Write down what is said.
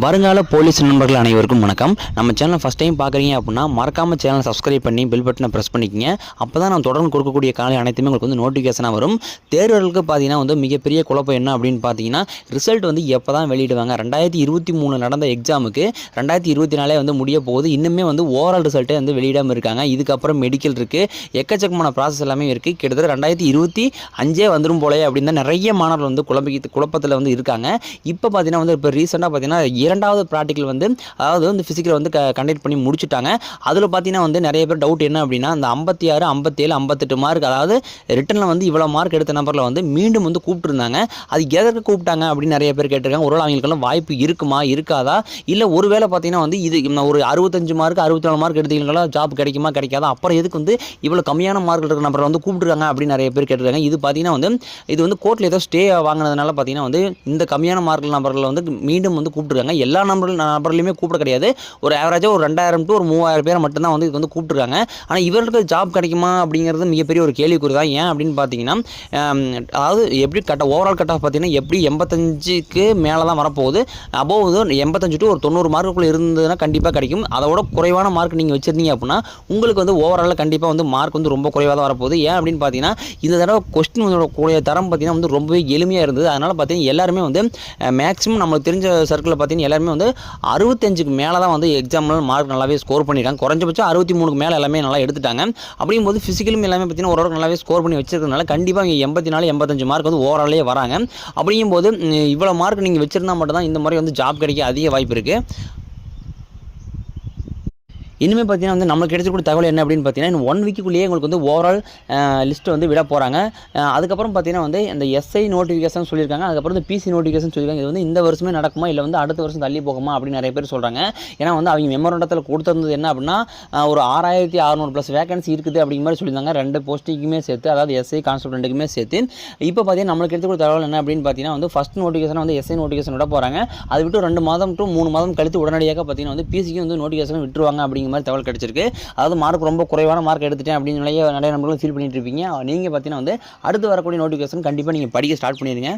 வருங்கால போலீஸ் நண்பர்கள் அனைவருக்கும் வணக்கம். நம்ம சேனல் ஃபஸ்ட் டைம் பார்க்குறீங்க அப்படின்னா மறக்காமல் சேனல் சப்ஸ்கிரைப் பண்ணி பெல் பட்டனை ப்ரெஸ் பண்ணிக்கங்க. அப்போ தான் நான் தொடர்ந்து கொடுக்கக்கூடிய காலை அனைத்துமே உங்களுக்கு வந்து நோட்டிஃபிகேஷனாக வரும். தேர்வர்களுக்கு பார்த்தீங்கன்னா வந்து மிகப்பெரிய குழப்பம் என்ன அப்படின்னு பார்த்தீங்கன்னா, ரிசல்ட் வந்து எப்போ தான் வெளியிடுவாங்க. 2023 நடந்த எக்ஸாமுக்கு 2024 வந்து முடிய போகுது. இன்னுமே வந்து ஓவரால் ரிசல்ட்டே வந்து வெளியிடாமல் இருக்காங்க. இதுக்கப்புறம் மெடிக்கல் இருக்குது, எக்கச்சக்கமான ப்ராசஸ் எல்லாமே இருக்குது. கிட்டத்தட்ட 2025 வந்துடும் போலே அப்படின்னு தான் நிறைய மாணவர்கள் வந்து குழப்பத்தில் வந்து இருக்காங்க. இப்போ பார்த்தீங்கன்னா வந்து இப்போ ரீசெண்டாக பார்த்தீங்கன்னா இரண்டாவது ப்ராக்டிக்கல் வந்து அதாவது வந்து ஃபிசிக்கல் வந்து கண்டக்ட் பண்ணி முடிச்சுட்டாங்க. அதில் பார்த்தீங்கன்னா வந்து நிறைய பேர் டவுட் என்ன அப்படின்னா, அந்த 56, 57, 58 மார்க், அதாவது ரிட்டனில் வந்து இவ்வளோ மார்க் எடுத்த நம்பரில் வந்து மீண்டும் வந்து கூப்பிட்டுருந்தாங்க. அது எதற்கு கூப்பிட்டாங்க அப்படின்னு நிறைய பேர் கேட்டிருக்காங்க. ஒருவேளை அவங்களுக்கெல்லாம் வாய்ப்பு இருக்குமா இருக்காதா, இல்லை ஒருவேளை பார்த்தீங்கன்னா வந்து இது ஒரு 65 மார்க் 64 மார்க் எடுத்தீங்களா ஜாப் கிடைக்குமா கிடைக்காதா, அப்புறம் எதுக்கு வந்து இவ்வளோ கம்மியான மார்க் இருக்கிற நம்பரை வந்து கூப்பிட்டுருக்காங்க அப்படின்னு நிறைய பேர் கேட்டிருக்காங்க. இது பார்த்தீங்கன்னா வந்து இது வந்து கோர்ட்டில் ஏதோ ஸ்டே வாங்கினதுனால பார்த்தீங்கன்னா வந்து இந்த கம்மியான மார்க் நம்பரில் வந்து மீண்டும் வந்து கூப்பிட்டுருக்காங்க. எல்லா நபர்லையுமே கூப்பிட கிடையாது. ஒரு ஆவரேஜாக ஒரு 2000 to ஒரு 3000 பேரை மட்டும்தான் வந்து இது வந்து கூப்பிட்டுருக்காங்க. ஆனால் இவர்களுக்கு ஜாப் கிடைக்குமா அப்படிங்கிறது மிகப்பெரிய ஒரு கேள்விக்குறி தான். ஏன் அப்படின்னு பார்த்தீங்கன்னா, அதாவது எப்படி ஓவரால் கட் ஆஃப் பார்த்தீங்கன்னா எப்படி 85க்கு மேலே தான் வரப்போகுது. அபோவ் வந்து 85 to ஒரு 90 மார்க்குள்ளே இருந்ததுன்னா கண்டிப்பாக கிடைக்கும். அதோட குறைவான மார்க் நீங்கள் வச்சுருந்தீங்க அப்படின்னா உங்களுக்கு வந்து ஓவராலில் கண்டிப்பாக வந்து மார்க் வந்து ரொம்ப குறைவாக தான் வரப்போகுது. ஏன் அப்படின்னு பார்த்தீங்கன்னா, இந்த தடவை கொஸ்டின் கூடிய தரம் பார்த்தீங்கன்னா வந்து ரொம்பவே எளிமையாக இருந்தது. அதனால் பார்த்தீங்கன்னா எல்லாருமே வந்து மேக்ஸிமம் நம்மளுக்கு தெரிஞ்ச சர்க்கிளில் பார்த்தீங்கன்னா எல்லாருமே வந்து 65க்கு மேலே தான் வந்து எக்ஸாமில் மார்க் நல்லாவே ஸ்கோர் பண்ணியிருக்காங்க. குறைஞ்சபட்சம் 63க்கு மேலே எல்லாமே நல்லா எடுத்துட்டாங்க. அப்படிங்கும்போது ஃபிசிக்கலும் எல்லாமே பார்த்தீங்கன்னா ஓரளவுக்கு நல்லாவே ஸ்கோர் பண்ணி வச்சிருக்கிறதுனால கண்டிப்பாக 84, 85 மார்க் வந்து ஓவராலே வராங்க. அப்படிங்கும்போது இவ்வளோ மார்க் நீங்கள் வச்சிருந்தா மட்டும் தான் இந்த மாதிரி வந்து ஜாப் கிடைக்க அதிக வாய்ப்பு இருக்குது. இனிமேல் பார்த்தீங்கன்னா வந்து நம்மளுக்கு கிடைச்சக்கூடிய தகவல் என்ன அப்படின்னு பார்த்தீங்கன்னா, இன்னும் 1 வீக்குள்ளேயே உங்களுக்கு வந்து ஓவரால் லிஸ்ட்டு வந்து விட போகிறாங்க. அதுக்கப்புறம் பார்த்தீங்கன்னா வந்து இந்த எஸ்ஐ நோட்டிஃபிகேஷன் சொல்லியிருக்காங்க. அதுக்கப்புறம் இந்த பிசி நோட்டிஃபிகேஷன் சொல்லியிருக்காங்க. இது வந்து இந்த வருஷமே நடக்குமா இல்லை வந்து அடுத்த வருஷம் தள்ளி போகுமா அப்படின்னு நிறைய பேர் சொல்கிறாங்க. ஏன்னா வந்து அவங்க மெமோரண்டத்தில் கொடுத்துருந்தது என்ன அப்படின்னா, ஒரு 6600+ வேகன்சி இருக்குது அப்படிங்கிற மாதிரி சொல்லியிருந்தாங்க. 2 போஸ்டிங்குமே சேர்த்து, அதாவது எஸ்ஐ கான்ஸ்டபிள் 2க்குமே சேர்த்து. இப்போ பார்த்தீங்கன்னா நம்மளுக்கு கிடைச்சக்கூடிய தகவல் என்ன அப்படின்னு பார்த்தீங்கன்னா வந்து ஃபஸ்ட் நோட்டிஃபிகேஷன் வந்து எஸ்ஐ நோட்டிஃபிகேஷன் விட போகிறாங்க. அது விட்டு 2 மாதம் to 3 மாதம் கழித்து உடனடியாக பார்த்தீங்கன்னா வந்து பிசிக்கு வந்து நோட்டிஃபிகேஷன் விட்டுருவாங்க அப்படிங்கிற மாதிரி தகவல் கிடைச்சிருக்கு. அதாவது மார்க் ரொம்ப குறைவான மார்க் எடுத்துட்டேன் அப்படின்னு நிறைய நம்பர்களும் ஃபீல் பண்ணிட்டு இருப்பீங்க. நீங்கள் பார்த்தீங்கன்னா வந்து அடுத்து வரக்கூடிய நோட்டிஃபிகேஷன் கண்டிப்பாக நீங்கள் படிக்க ஸ்டார்ட் பண்ணிடுங்க.